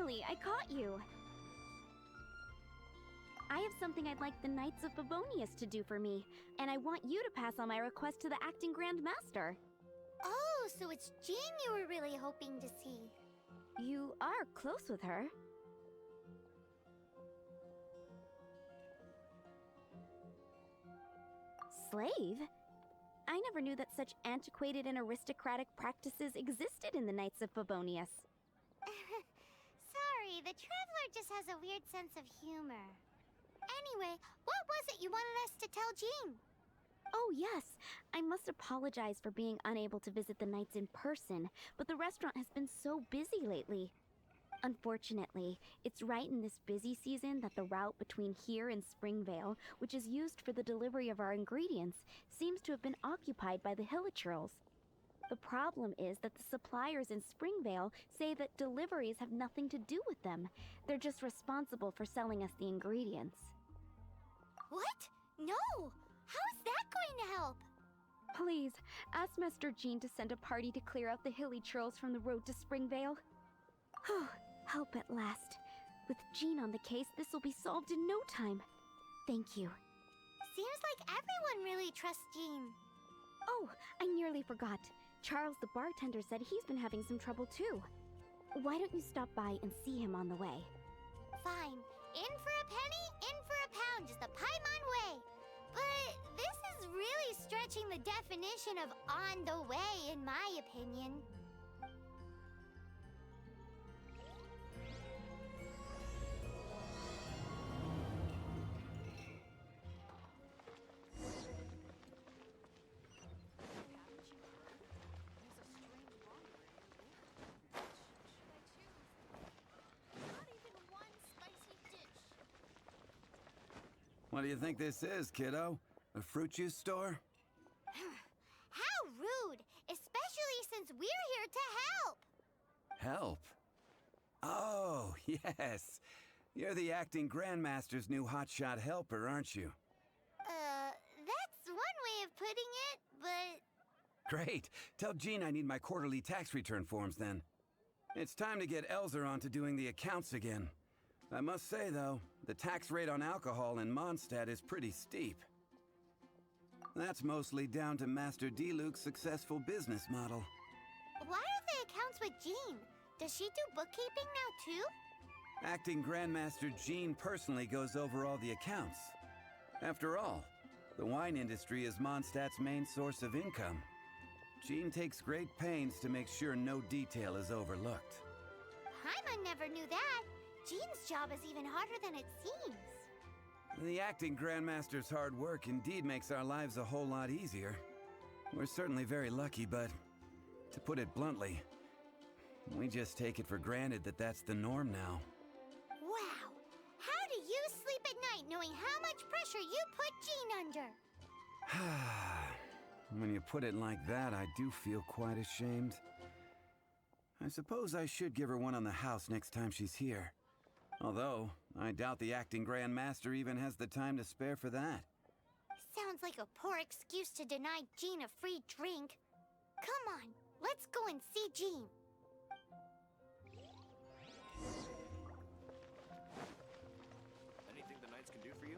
Finally, I caught you! I have something I'd like the Knights of Favonius to do for me, and I want you to pass on my request to the acting Grand Master. Oh, so it's Jean you were really hoping to see. You are close with her. Slave? I never knew that such antiquated and aristocratic practices existed in the Knights of Favonius. Sorry, the Traveler just has a weird sense of humor. Anyway, what was it you wanted us to tell Jean? Oh yes, I must apologize for being unable to visit the Knights in person, but the restaurant has been so busy lately. Unfortunately, it's right in this busy season that the route between here and Springvale, which is used for the delivery of our ingredients, seems to have been occupied by the Hilichurls. The problem is that the suppliers in Springvale say that deliveries have nothing to do with them. They're just responsible for selling us the ingredients. What? No! How is that going to help? Please, ask Master Jean to send a party to clear out the Hilichurls from the road to Springvale. Help at last. With Jean on the case, this will be solved in no time. Thank you. Seems like everyone really trusts Jean. Oh, I nearly forgot. Charles the bartender said he's been having some trouble too. Why don't you stop by and see him on the way? Fine. In for a penny, in for a pound, just a Paimon way. But this is really stretching the definition of on the way, in my opinion. What do you think this is, kiddo? A fruit juice store? How rude! Especially since we're here to help! Help? Oh, yes. You're the acting Grandmaster's new hotshot helper, aren't you? That's one way of putting it, but... Great. Tell Jean I need my quarterly tax return forms then. It's time to get Elzer on to doing the accounts again. I must say, though, the tax rate on alcohol in Mondstadt is pretty steep. That's mostly down to Master D-Luke's successful business model. Why are the accounts with Jean? Does she do bookkeeping now, too? Acting Grandmaster Jean personally goes over all the accounts. After all, the wine industry is Mondstadt's main source of income. Jean takes great pains to make sure no detail is overlooked. Paimon never knew that. Jean's job is even harder than it seems. The acting Grandmaster's hard work indeed makes our lives a whole lot easier. We're certainly very lucky, but to put it bluntly, we just take it for granted that that's the norm now. Wow! How do you sleep at night knowing how much pressure you put Jean under? When you put it like that, I do feel quite ashamed. I suppose I should give her one on the house next time she's here. Although, I doubt the acting Grandmaster even has the time to spare for that. Sounds like a poor excuse to deny Jean a free drink. Come on, let's go and see Jean. Anything the Knights can do for you?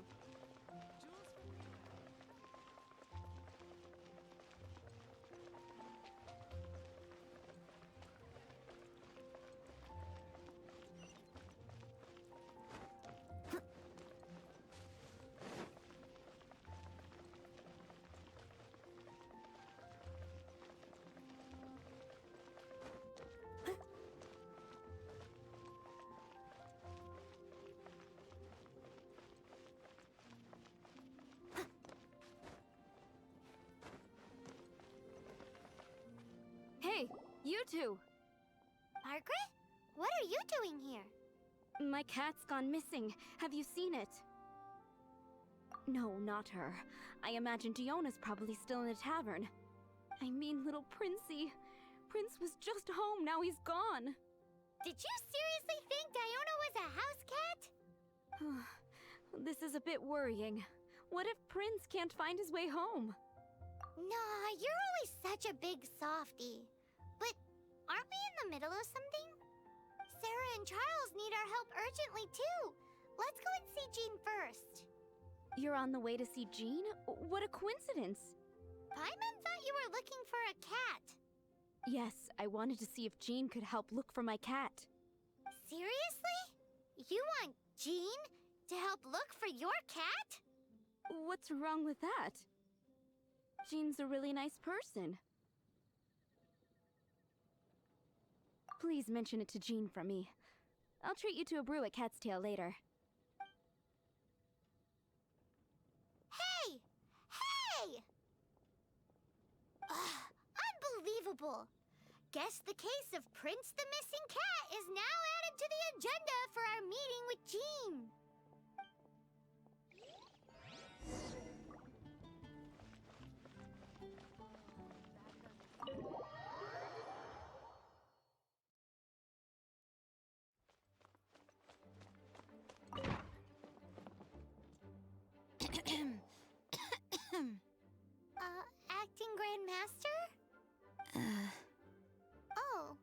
Hey, you two! Margaret? What are you doing here? My cat's gone missing. Have you seen it? No, not her. I imagine Diona's probably still in the tavern. I mean, little Princey. Prince was just home, now he's gone. Did you seriously think Diona was a house cat? This is a bit worrying. What if Prince can't find his way home? Nah, you're always such a big softie. But aren't we in the middle of something? Sarah and Charles need our help urgently too. Let's go and see Jean first. You're on the way to see Jean? What a coincidence! Paimon thought you were looking for a cat. Yes, I wanted to see if Jean could help look for my cat. Seriously? You want Jean to help look for your cat? What's wrong with that? Jean's a really nice person. Please mention it to Jean from me. I'll treat you to a brew at Cat's Tail later. Hey! Hey! Ugh, unbelievable! Guess the case of Prince the Missing Cat is now added to the agenda for our meeting with Jean. Acting Grandmaster? Oh,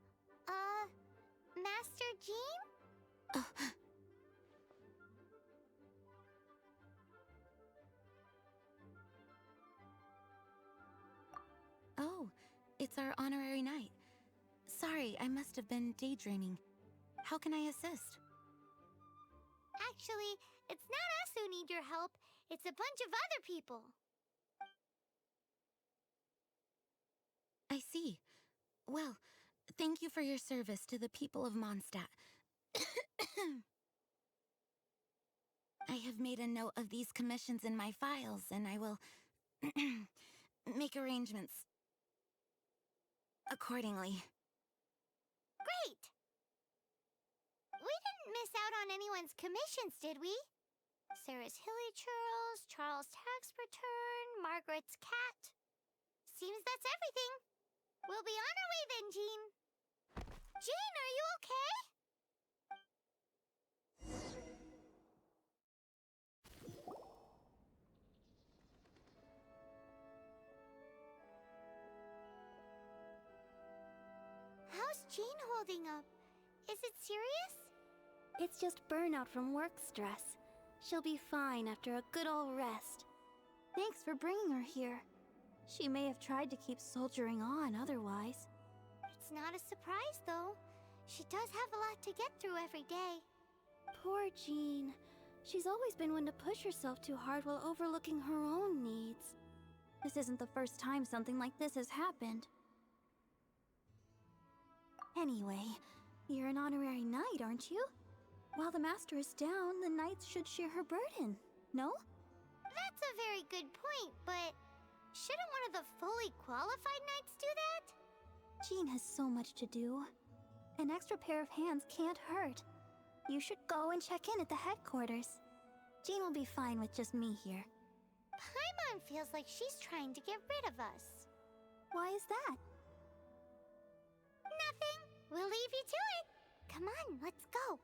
Master Jean? Oh, it's our honorary knight. Sorry, I must have been daydreaming. How can I assist? Actually, it's not us who need your help. It's a bunch of other people. I see. Well, thank you for your service to the people of Mondstadt. I have made a note of these commissions in my files, and I will make arrangements accordingly. Great! We didn't miss out on anyone's commissions, did we? Sarah's Hilly Churls, Charles' tax return, Margaret's cat. Seems that's everything. We'll be on our way then, Jean. Jean, are you okay? How's Jean holding up? Is it serious? It's just burnout from work stress. She'll be fine after a good old rest. Thanks for bringing her here. She may have tried to keep soldiering on otherwise. It's not a surprise, though. She does have a lot to get through every day. Poor Jean. She's always been one to push herself too hard while overlooking her own needs. This isn't the first time something like this has happened. Anyway, you're an honorary knight, aren't you? While the master is down, the knights should share her burden, no? That's a very good point, but shouldn't one of the fully qualified knights do that? Jean has so much to do. An extra pair of hands can't hurt. You should go and check in at the headquarters. Jean will be fine with just me here. Paimon feels like she's trying to get rid of us. Why is that? Nothing. We'll leave you to it. Come on, let's go.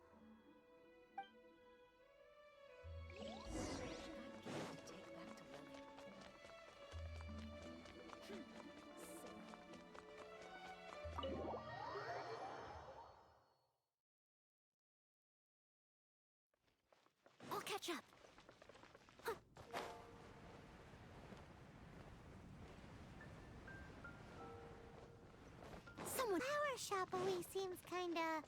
I'll catch up. Someone. Our Shopawee seems kinda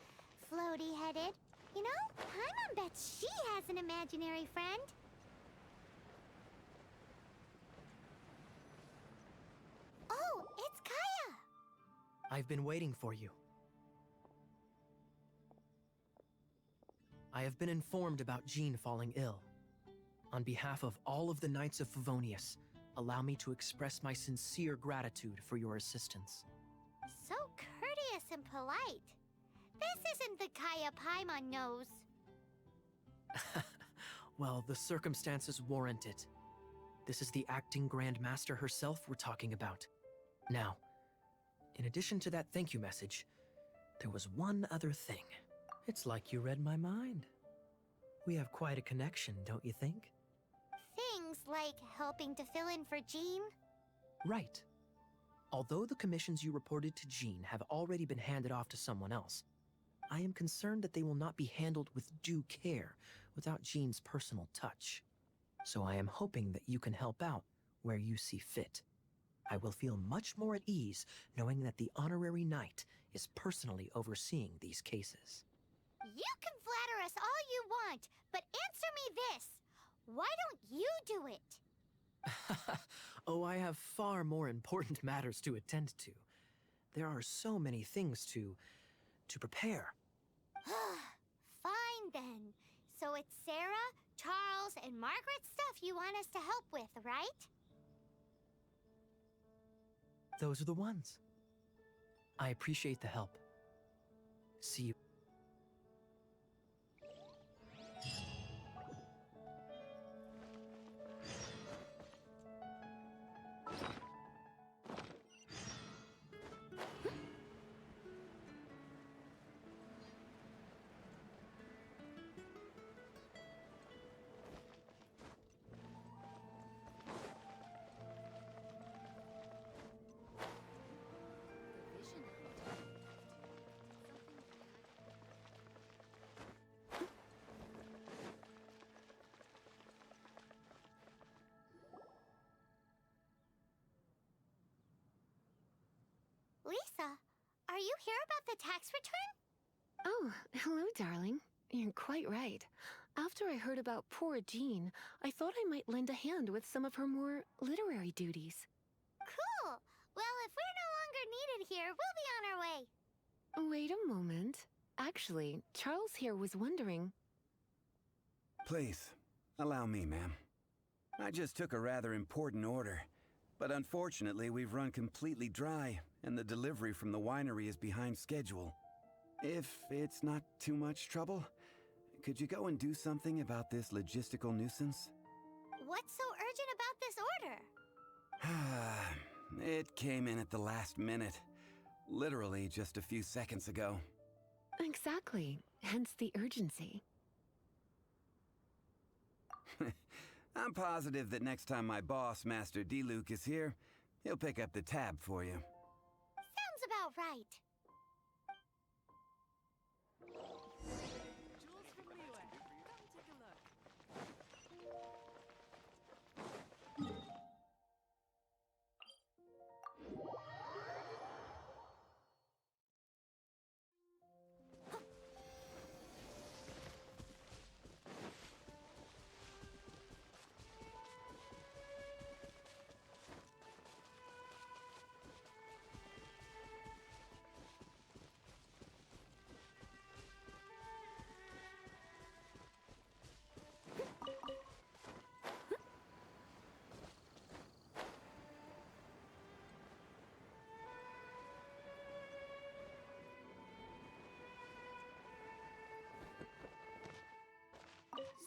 floaty-headed. You know, Paimon bets she has an imaginary friend. Oh, it's Kaya! I've been waiting for you. I have been informed about Jean falling ill. On behalf of all of the Knights of Favonius, allow me to express my sincere gratitude for your assistance. So courteous and polite. This isn't the Kaya Paimon knows. Well, the circumstances warrant it. This is the acting Grand Master herself we're talking about. Now, in addition to that thank you message, there was one other thing. It's like you read my mind. We have quite a connection, don't you think? Things like helping to fill in for Jean? Right. Although the commissions you reported to Jean have already been handed off to someone else, I am concerned that they will not be handled with due care without Jean's personal touch. So I am hoping that you can help out where you see fit. I will feel much more at ease knowing that the honorary knight is personally overseeing these cases. You can flatter us all you want, but answer me this. Why don't you do it? Oh, I have far more important matters to attend to. There are so many things to prepare. Fine then. So it's Sarah, Charles, and Margaret's stuff you want us to help with, right? Those are the ones. I appreciate the help. See you. Lisa, are you here about the tax return? Oh, hello, darling. You're quite right. After I heard about poor Jean, I thought I might lend a hand with some of her more literary duties. Cool. Well, if we're no longer needed here, we'll be on our way. Wait a moment. Actually, Charles here was wondering... Please, allow me, ma'am. I just took a rather important order. But unfortunately, we've run completely dry, and the delivery from the winery is behind schedule. If it's not too much trouble, could you go and do something about this logistical nuisance? What's so urgent about this order? It came in at the last minute. Literally just a few seconds ago. Exactly. Hence the urgency. I'm positive that next time my boss, Master D-Luke, is here, he'll pick up the tab for you. Sounds about right.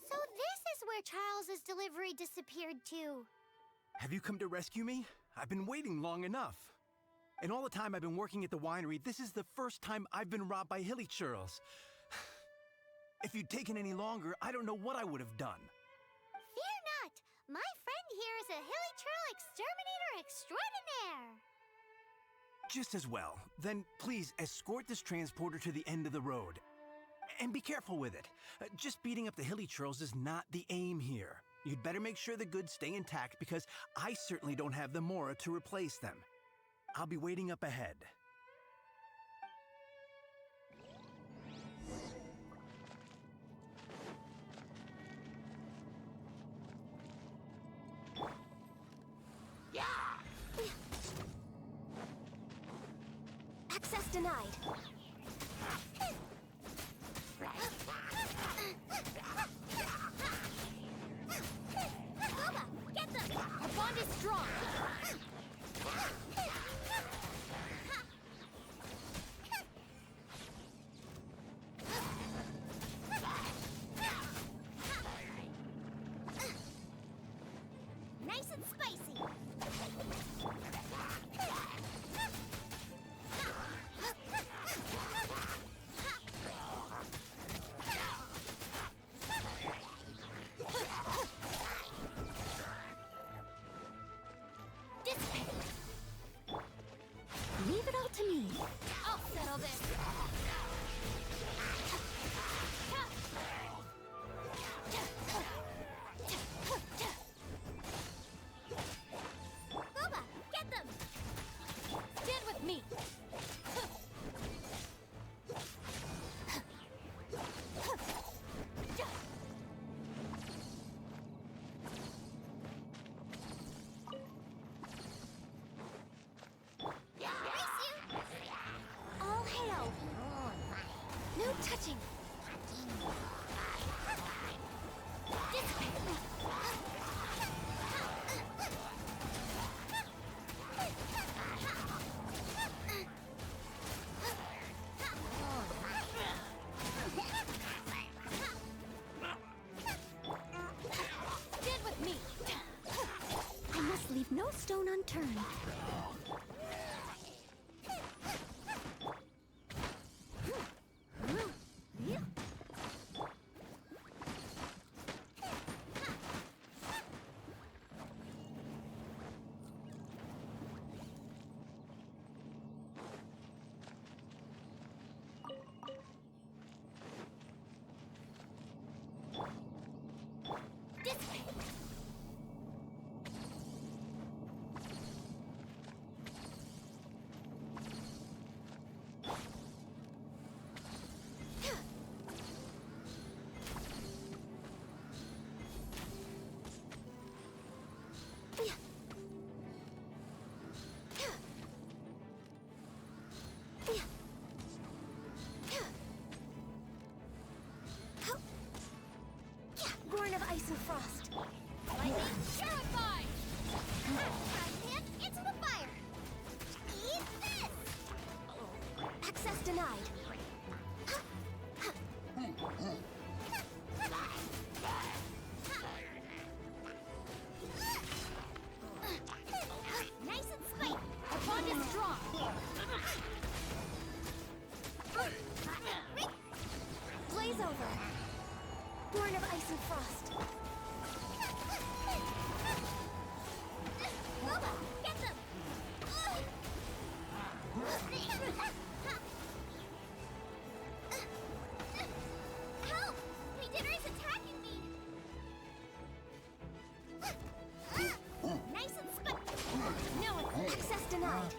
So this is where Charles's delivery disappeared to. Have you come to rescue me? I've been waiting long enough. And all the time I've been working at the winery, this is the first time I've been robbed by hilly churls. If you'd taken any longer, I don't know what I would have done. Fear not! My friend here is a hilly churl exterminator extraordinaire! Just as well. Then please escort this transporter to the end of the road. And be careful with it. Just beating up the hilly churls is not the aim here. You'd better make sure the goods stay intact because I certainly don't have the mora to replace them. I'll be waiting up ahead. Access denied. Boba, get them! Our bond is strong! Nice and spicy! No touching! Stand with me! I must leave no stone unturned. Born of ice and frost. Lightning purified! Hand into the fire! Eat this! Access denied. Nice and spiky! Our bond is strong! Blaze over. Born of ice and frost. Get them! Help! Predator is attacking me! Nice and spiky! No, Access denied.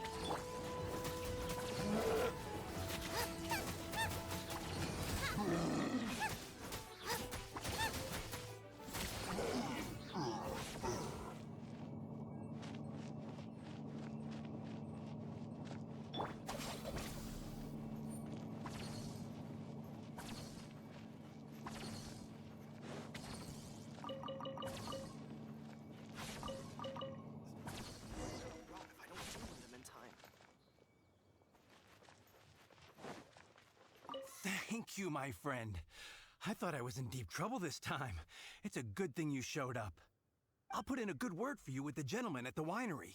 Thank you, my friend. I thought I was in deep trouble this time. It's a good thing you showed up. I'll put in a good word for you with the gentleman at the winery.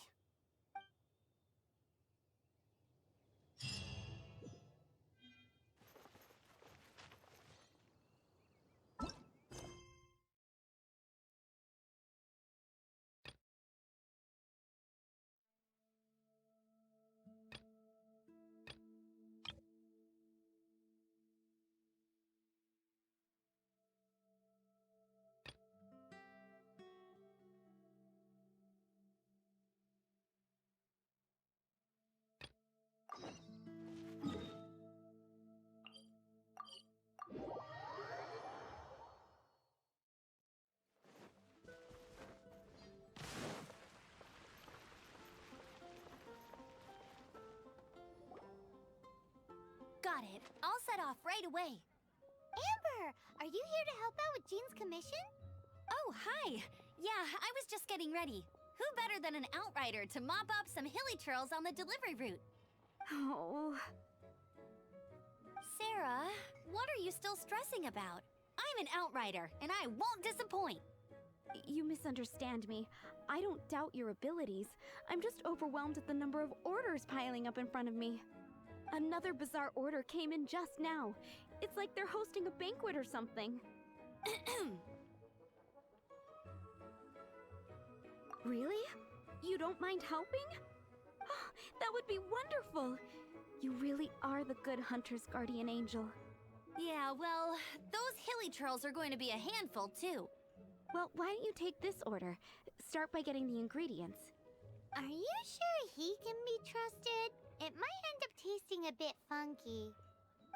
Got it. I'll set off right away. Amber, are you here to help out with Jean's commission? Oh, hi. Yeah, I was just getting ready. Who better than an outrider to mop up some hilly trails on the delivery route? Oh. Sarah, what are you still stressing about? I'm an outrider, and I won't disappoint. You misunderstand me. I don't doubt your abilities. I'm just overwhelmed at the number of orders piling up in front of me. Another bizarre order came in just now. It's like they're hosting a banquet or something. Really? You don't mind helping? That would be wonderful! You really are the good hunter's guardian angel. Yeah, well, those hilly trails are going to be a handful, too. Well, why don't you take this order? Start by getting the ingredients. Are you sure he can be trusted? It might end up tasting a bit funky.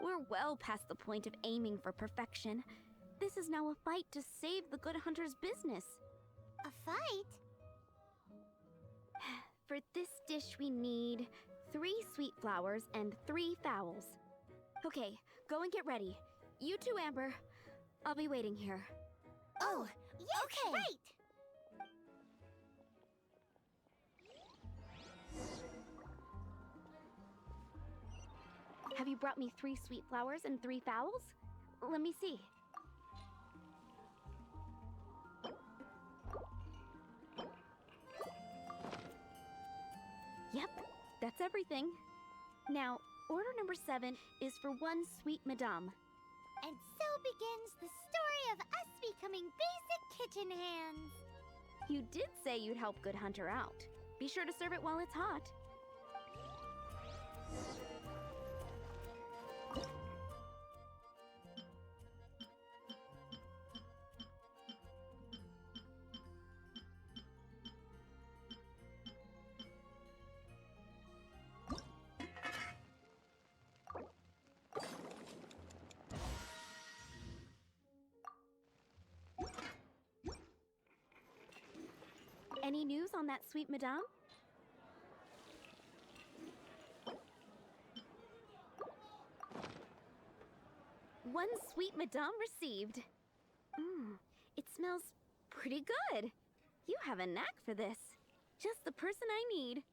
We're well past the point of aiming for perfection. This is now a fight to save the good hunter's business. A fight? For this dish we need 3 sweet flowers and 3 fowls. Okay, go and get ready. You too, Amber. I'll be waiting here. Oh, yes, okay. right! Have you brought me 3 sweet flowers and 3 fowls? Let me see. Yep, that's everything. Now, order number 7 is for 1 sweet madame. And so begins the story of us becoming basic kitchen hands. You did say you'd help Good Hunter out. Be sure to serve it while it's hot. Any news on that sweet madame? One sweet madame received. It smells pretty good. You have a knack for this. Just the person I need.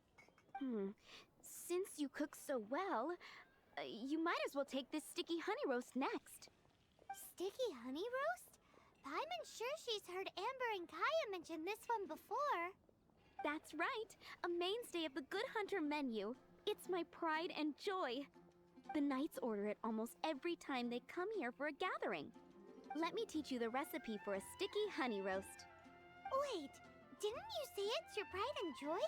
Since you cook so well, you might as well take this sticky honey roast next. Sticky honey roast? Paimon's sure she's heard Amber and Kaya mention this one before. That's right, a mainstay of the Good Hunter menu. It's my pride and joy. The knights order it almost every time they come here for a gathering. Let me teach you the recipe for a sticky honey roast. Wait, didn't you say it's your pride and joy?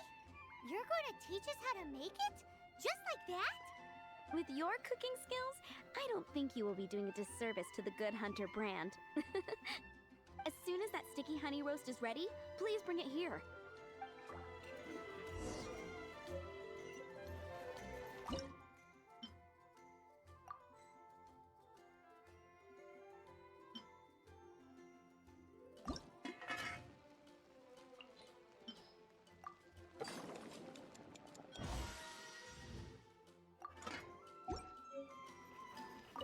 You're going to teach us how to make it? Just like that? With your cooking skills, I don't think you will be doing a disservice to the Good Hunter brand. As soon as that sticky honey roast is ready, please bring it here.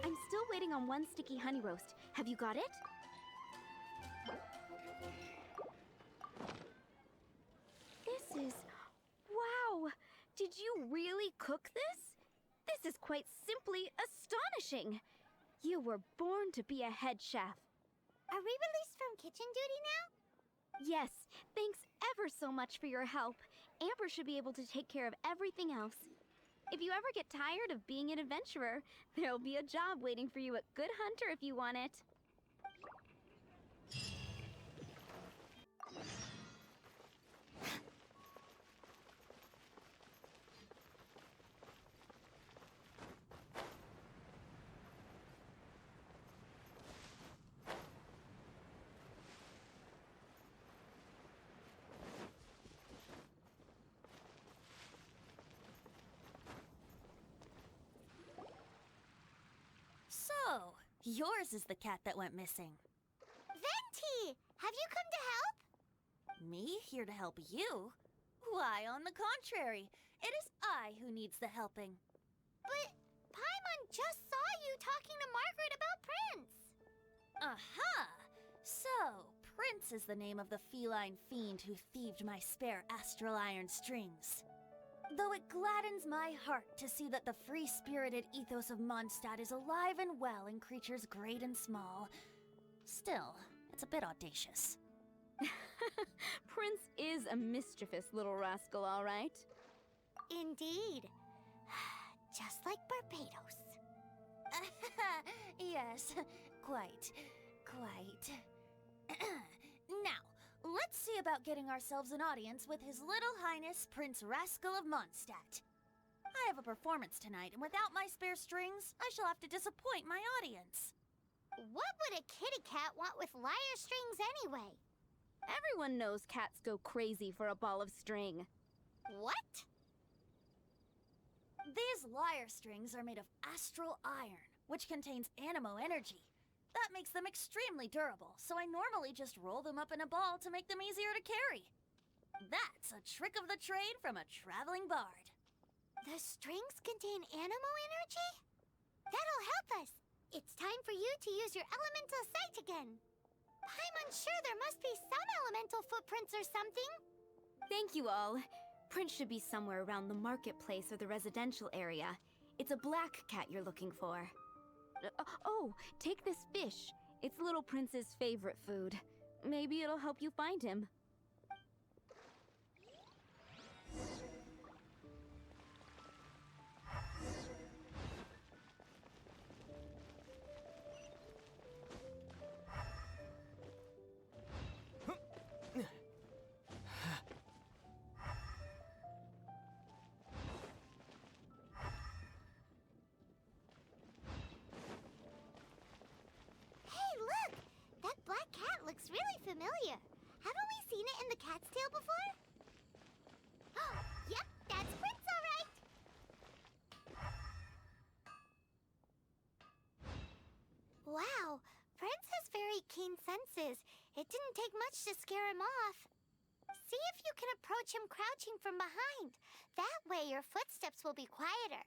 I'm still waiting on 1 sticky honey roast. Have you got it? This is... Wow! Did you really cook this? This is quite simply astonishing! You were born to be a head chef. Are we released from kitchen duty now? Yes, thanks ever so much for your help. Amber should be able to take care of everything else. If you ever get tired of being an adventurer, there'll be a job waiting for you at Good Hunter if you want it. So, yours is the cat that went missing. Venti! Have you come to help? Me here to help you? Why, on the contrary, it is I who needs the helping. But Paimon just saw you talking to Margaret about Prince. Aha! So, Prince is the name of the feline fiend who thieved my spare astral iron strings. Though it gladdens my heart to see that the free-spirited ethos of Mondstadt is alive and well in creatures great and small, still, it's a bit audacious. Prince is a mischievous little rascal, all right. Indeed. Just like Barbados. Yes, quite. Now, let's see about getting ourselves an audience with His Little Highness Prince Rascal of Mondstadt. I have a performance tonight, and without my spare strings, I shall have to disappoint my audience. What would a kitty cat want with lyre strings anyway? Everyone knows cats go crazy for a ball of string. What? These lyre strings are made of astral iron, which contains animo energy. That makes them extremely durable, so I normally just roll them up in a ball to make them easier to carry. That's a trick of the trade from a traveling bard. The strings contain animo energy? That'll help us. It's time for you to use your elemental sight again. I'm unsure there must be some elemental footprints or something. Thank you all. Prince should be somewhere around the marketplace or the residential area. It's a black cat you're looking for. Oh, take this fish. It's Little Prince's favorite food. Maybe it'll help you find him. Hey, look! That black cat looks really familiar. Haven't we seen it in the cat's tail before? Oh, yep, that's Prince, all right. Wow, Prince has very keen senses. It didn't take much to scare him off. See if you can approach him crouching from behind. That way your footsteps will be quieter.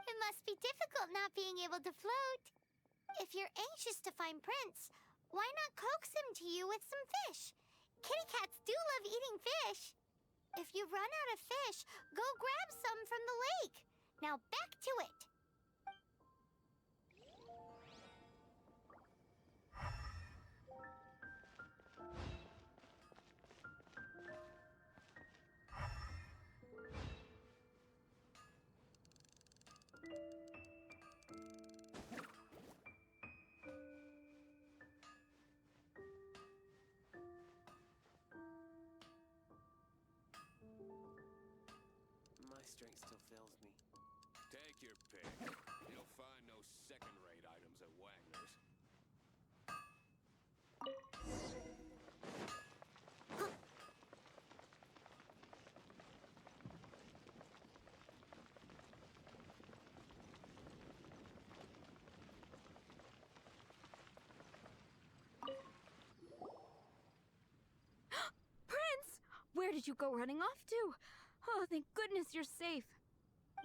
It must be difficult not being able to float. If you're anxious to find Prince, why not coax him to you with some fish? Kitty cats do love eating fish. If you run out of fish, go grab some from the lake. Now back to it. My strength still fails me. Take your pick. You'll find no second-rate items at Wagner's. Prince! Where did you go running off to? Oh, thank goodness you're safe.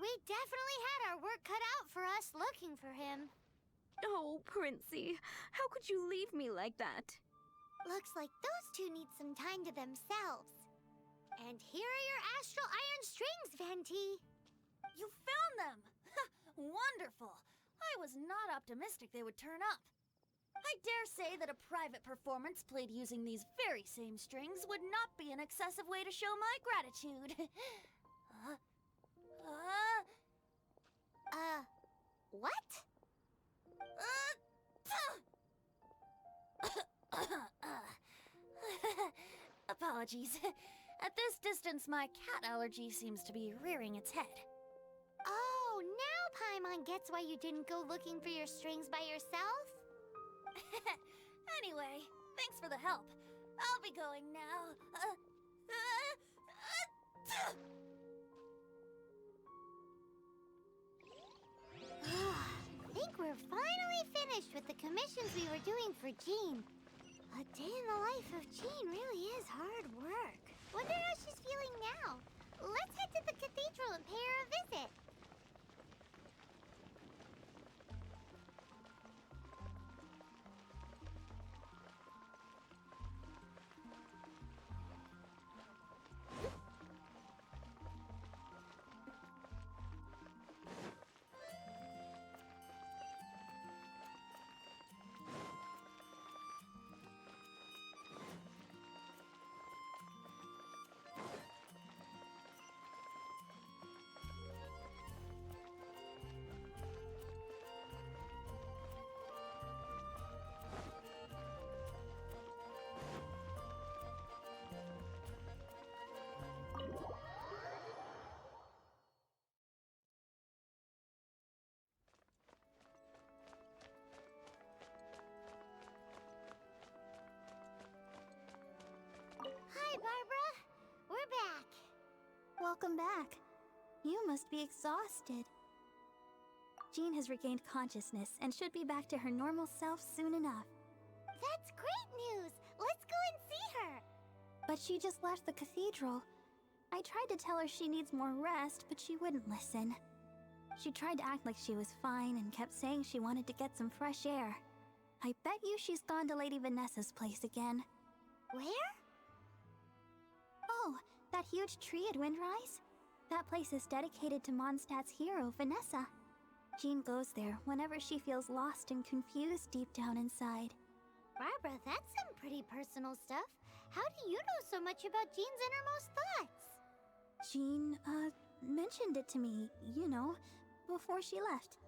We definitely had our work cut out for us looking for him. Oh, Princey, how could you leave me like that? Looks like those two need some time to themselves. And here are your astral iron strings, Venti. You found them! Wonderful! I was not optimistic they would turn up. I dare say that a private performance played using these very same strings would not be an excessive way to show my gratitude. What? Apologies. At this distance, my cat allergy seems to be rearing its head. Oh, now Paimon gets why you didn't go looking for your strings by yourself? Anyway, thanks for the help. I'll be going now. I think we're finally finished with the commissions we were doing for Jean. A day in the life of Jean really is hard work. Wonder how she's feeling now. Let's head to the cathedral and pay her a visit. Hi, Barbara. We're back. Welcome back. You must be exhausted. Jean has regained consciousness and should be back to her normal self soon enough. That's great news. Let's go and see her. But she just left the cathedral. I tried to tell her she needs more rest, but she wouldn't listen. She tried to act like she was fine and kept saying she wanted to get some fresh air. I bet you she's gone to Lady Vanessa's place again. Where? Oh, that huge tree at Windrise? That place is dedicated to Mondstadt's hero, Vanessa. Jean goes there whenever she feels lost and confused deep down inside. Barbara, that's some pretty personal stuff. How do you know so much about Jean's innermost thoughts? Jean, mentioned it to me, you know, before she left.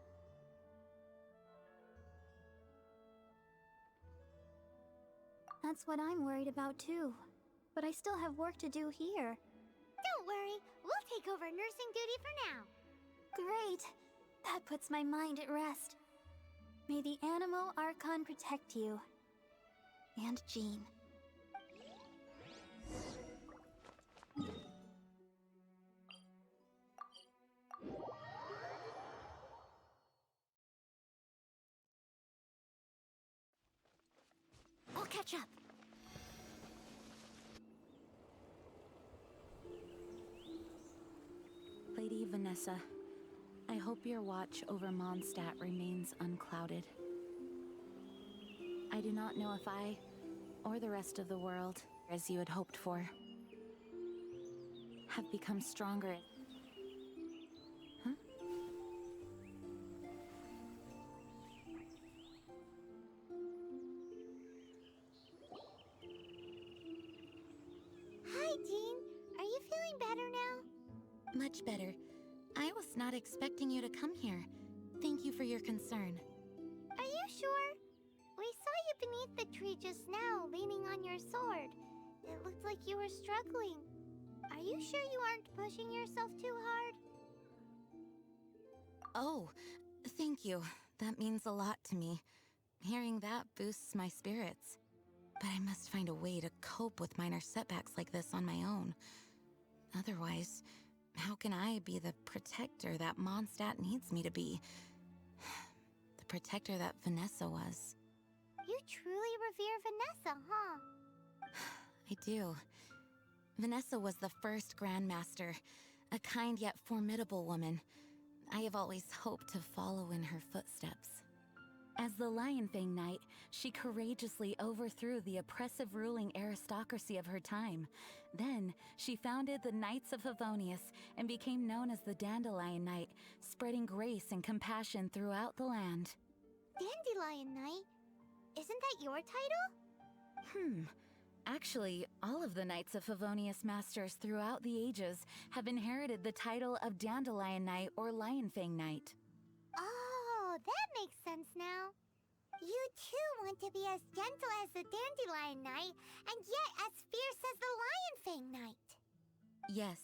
That's what I'm worried about too. But I still have work to do here. Don't worry, we'll take over nursing duty for now. Great! That puts my mind at rest. May the Animo Archon protect you. And Jean. I'll catch up. Lady Vanessa, I hope your watch over Mondstadt remains unclouded. I do not know if I, or the rest of the world, as you had hoped for, have become stronger. Huh? Hi, Jean. Are you feeling better now? Much better. I was not expecting you to come here. Thank you for your concern. Are you sure? We saw you beneath the tree just now, leaning on your sword. It looked like you were struggling. Are you sure you aren't pushing yourself too hard? Oh, thank you. That means a lot to me. Hearing that boosts my spirits. But I must find a way to cope with minor setbacks like this on my own. Otherwise, how can I be the protector that Mondstadt needs me to be? The protector that Vanessa was. You truly revere Vanessa, huh? I do. Vanessa was the first Grandmaster, a kind yet formidable woman. I have always hoped to follow in her footsteps. As the Lionfang Knight, she courageously overthrew the oppressive ruling aristocracy of her time. Then, she founded the Knights of Favonius and became known as the Dandelion Knight, spreading grace and compassion throughout the land. Dandelion Knight? Isn't that your title? Actually, all of the Knights of Favonius Masters throughout the ages have inherited the title of Dandelion Knight or Lionfang Knight. Oh, that makes sense now. You too want to be as gentle as the Dandelion Knight, and yet as fierce as the Lionfang Knight. Yes,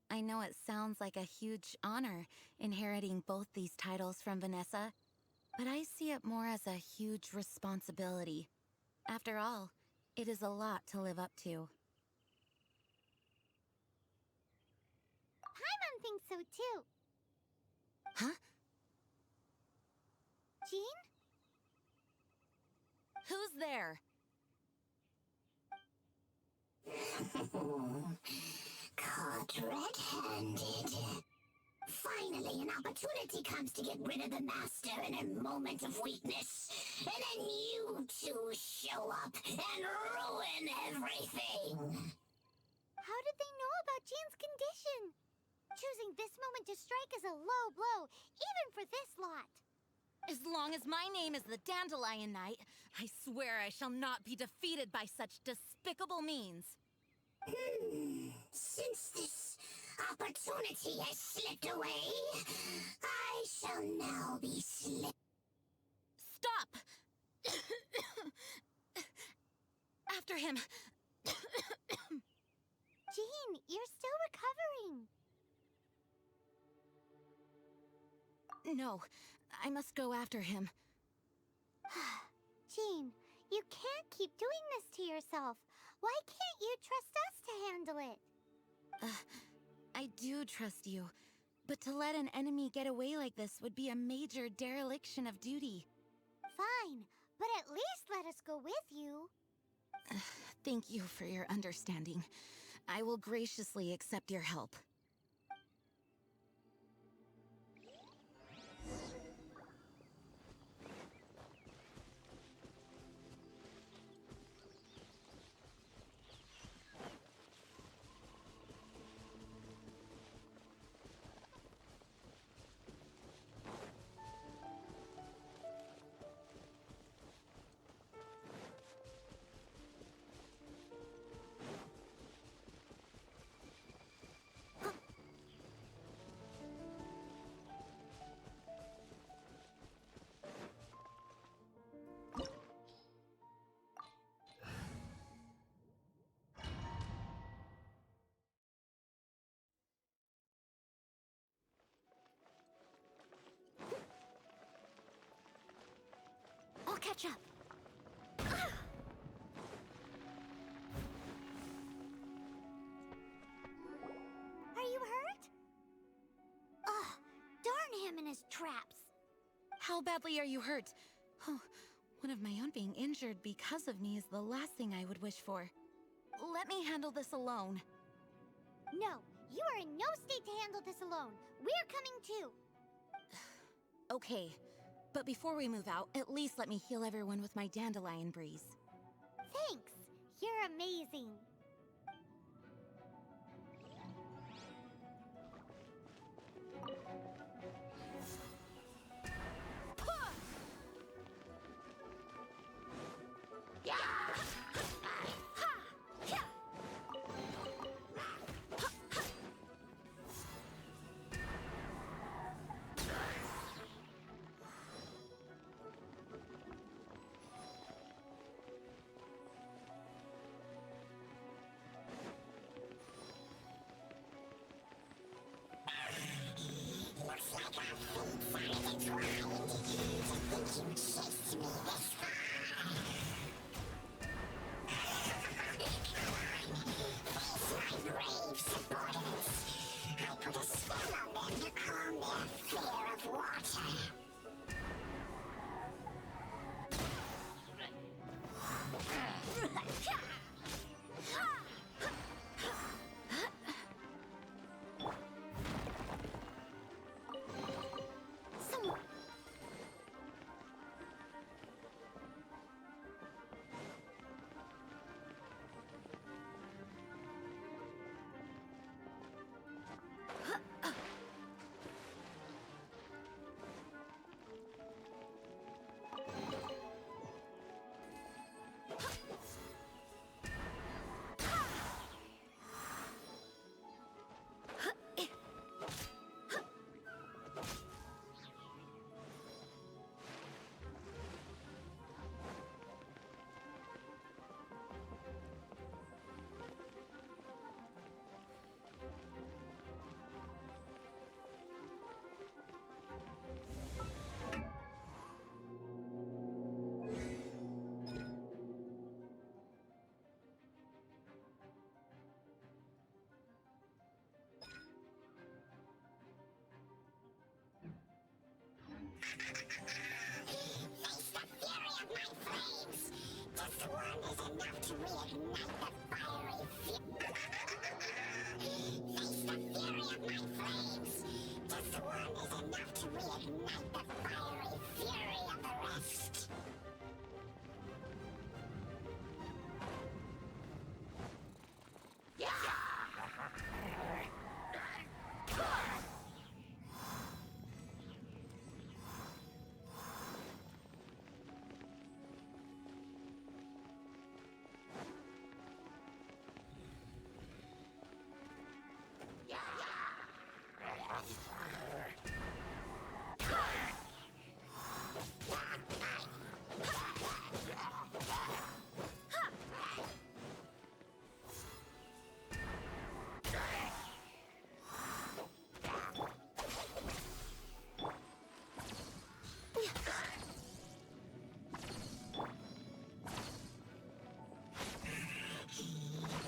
I know it sounds like a huge honor inheriting both these titles from Vanessa, but I see it more as a huge responsibility. After all, it is a lot to live up to. Paimon thinks so too. Huh? Jean? Who's there? Caught red-handed. Finally, an opportunity comes to get rid of the Master in a moment of weakness. And then you two show up and ruin everything. How did they know about Jean's condition? Choosing this moment to strike is a low blow, even for this lot. As long as my name is the Dandelion Knight, I swear I shall not be defeated by such despicable means. Since this opportunity has slipped away, I shall now be Stop! After him! Jean, you're still recovering. No, I must go after him. Jean, you can't keep doing this to yourself. Why can't you trust us to handle it? I do trust you, but to let an enemy get away like this would be a major dereliction of duty. Fine, but at least let us go with you. Thank you for your understanding. I will graciously accept your help. I'll catch up. Are you hurt? Ugh, darn him and his traps. How badly are you hurt? Oh, one of my own being injured because of me is the last thing I would wish for. Let me handle this alone. No, you are in no state to handle this alone. We're coming too. Okay, but before we move out, at least let me heal everyone with my dandelion breeze. Thanks. You're amazing. Looks like our fates are intertwined. To think you chased me this far. Face my brave subordinates. I put a spell on them to calm their fear of water. Face the fury of my flames! Just one is enough to reignite the fiery Face the fury of my flames! Just one is enough to reignite the fiery fury of the rest!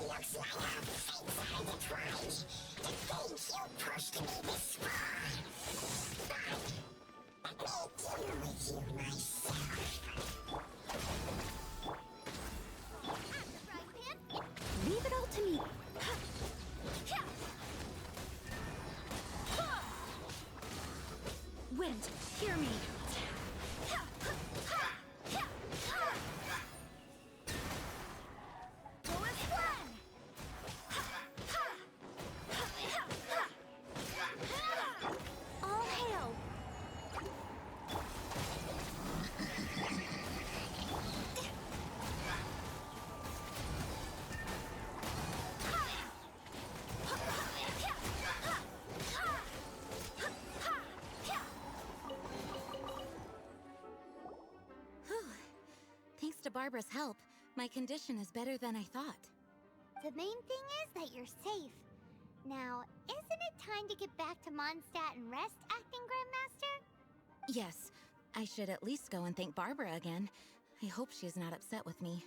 Looks like our fates are intertwined. To think you pushed me this far. But let me deal with you myself. Leave it all to me. Wind, hear me. All hail. Thanks to Barbara's help, my condition is better than I thought. The main thing is that you're safe. Now, isn't it time to get back to Mondstadt and rest, Acting Grandmaster? Yes, I should at least go and thank Barbara again. I hope she's not upset with me.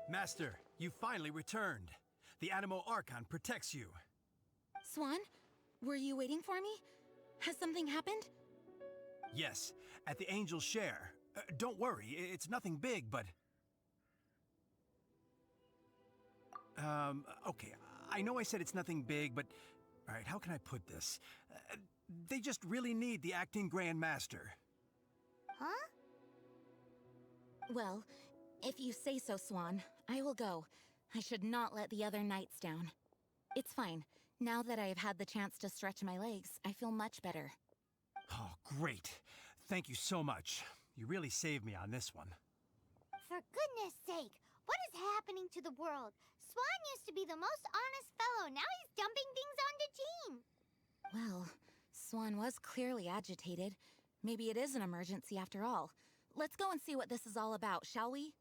Master, you finally returned. The Animo Archon protects you. Swan, were you waiting for me? Has something happened? Yes, at the Angel's Share. Don't worry, it's nothing big, but... Okay, I know I said it's nothing big, but... Alright, how can I put this? They just really need the acting Grand Master. Huh? Well, if you say so, Swan, I will go. I should not let the other knights down. It's fine. Now that I have had the chance to stretch my legs, I feel much better. Oh, great. Thank you so much. You really saved me on this one. For goodness sake, what is happening to the world? Swan used to be the most honest fellow. Now he's dumping things onto Jean. Well, Swan was clearly agitated. Maybe it is an emergency after all. Let's go and see what this is all about, shall we?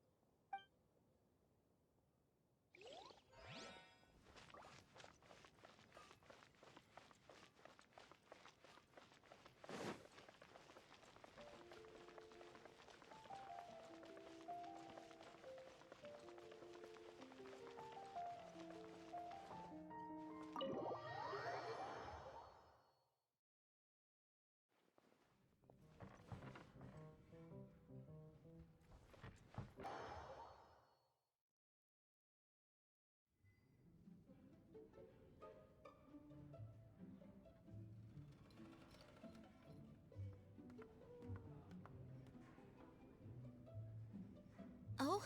Oh,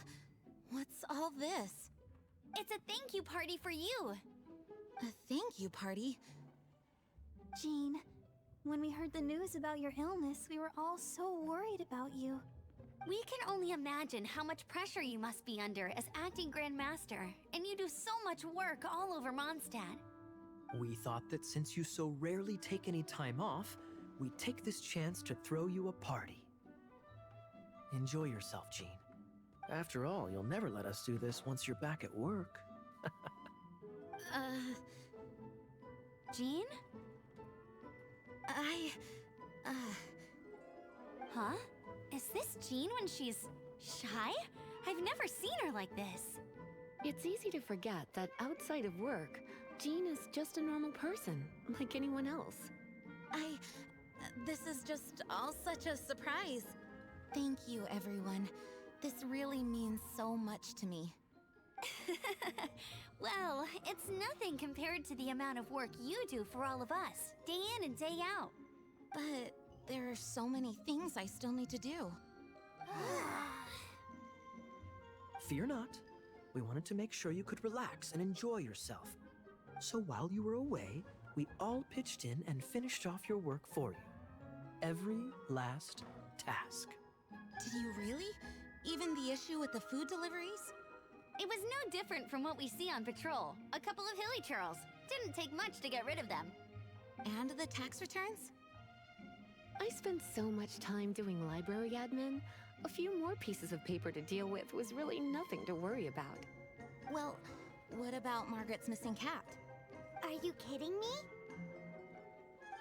what's all this? It's a thank you party for you. A thank you party? Jean, when we heard the news about your illness, we were all so worried about you. We can only imagine how much pressure you must be under as acting Grand Master, and you do so much work all over Mondstadt. We thought that since you so rarely take any time off, we'd take this chance to throw you a party. Enjoy yourself, Jean. After all, you'll never let us do this once you're back at work. Jean? Huh? Is this Jean when she's shy? I've never seen her like this. It's easy to forget that outside of work, Jean is just a normal person, like anyone else. This is just all such a surprise. Thank you, everyone. This really means so much to me. Well, it's nothing compared to the amount of work you do for all of us, day in and day out. But there are so many things I still need to do. Fear not. We wanted to make sure you could relax and enjoy yourself. So while you were away, we all pitched in and finished off your work for you. Every last task. Did you really? Even the issue with the food deliveries? It was no different from what we see on patrol. A couple of hilly churls. Didn't take much to get rid of them. And the tax returns? I spent so much time doing library admin. A few more pieces of paper to deal with was really nothing to worry about. Well, what about Margaret's missing cat? Are you kidding me?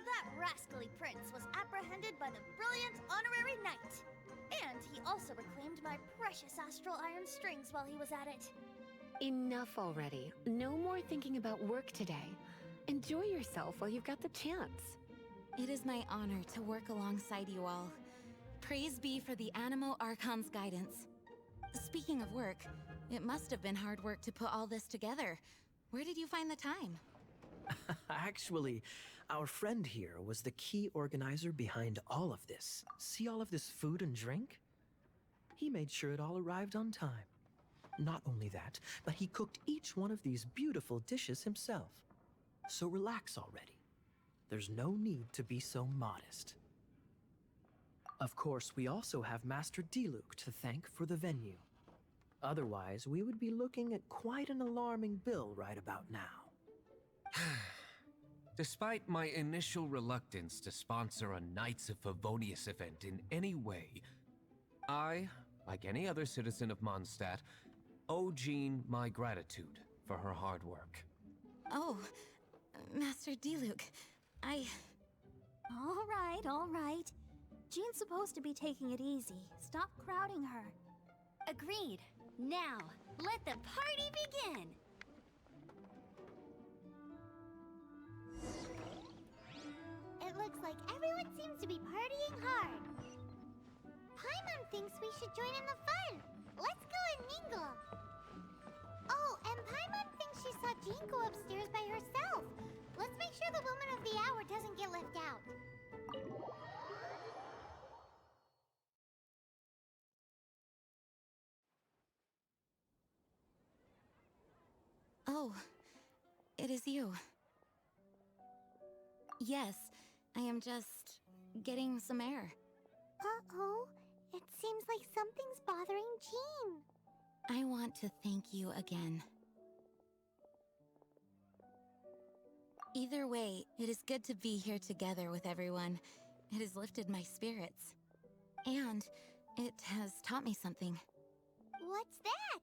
That rascally prince was apprehended by the brilliant honorary knight. And he also reclaimed my precious astral iron strings while he was at it. Enough already. No more thinking about work today. Enjoy yourself while you've got the chance. It is my honor to work alongside you all. Praise be for the Animo Archon's guidance. Speaking of work, it must have been hard work to put all this together. Where did you find the time? Actually, our friend here was the key organizer behind all of this. See all of this food and drink? He made sure it all arrived on time. Not only that, but he cooked each one of these beautiful dishes himself. So relax already. There's no need to be so modest. Of course, we also have Master Diluc to thank for the venue. Otherwise, we would be looking at quite an alarming bill right about now. Despite my initial reluctance to sponsor a Knights of Favonius event in any way, I, like any other citizen of Mondstadt, owe Jean my gratitude for her hard work. Oh, Master Diluc, All right. Jean's supposed to be taking it easy. Stop crowding her. Agreed. Now, let the party begin! It looks like everyone seems to be partying hard. Paimon thinks we should join in the fun. Let's go and mingle. Oh, and Paimon thinks she saw Jean go upstairs by herself. Let's make sure the woman of the hour doesn't get left out. Oh, it is you. Yes, I am just getting some air. Uh-oh. It seems like something's bothering Jean. I want to thank you again. Either way, it is good to be here together with everyone. It has lifted my spirits. And it has taught me something. What's that?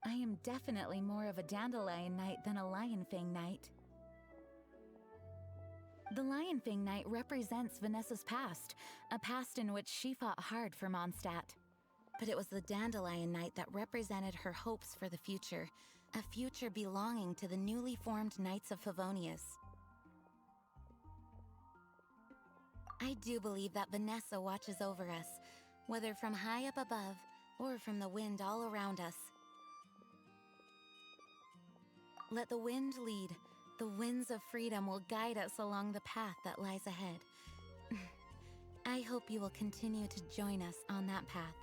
I am definitely more of a Dandelion Knight than a Lionfang Knight. The Lionfang Knight represents Vanessa's past, a past in which she fought hard for Mondstadt. But it was the Dandelion Knight that represented her hopes for the future, a future belonging to the newly formed Knights of Favonius. I do believe that Vanessa watches over us, whether from high up above or from the wind all around us. Let the wind lead. The winds of freedom will guide us along the path that lies ahead. I hope you will continue to join us on that path.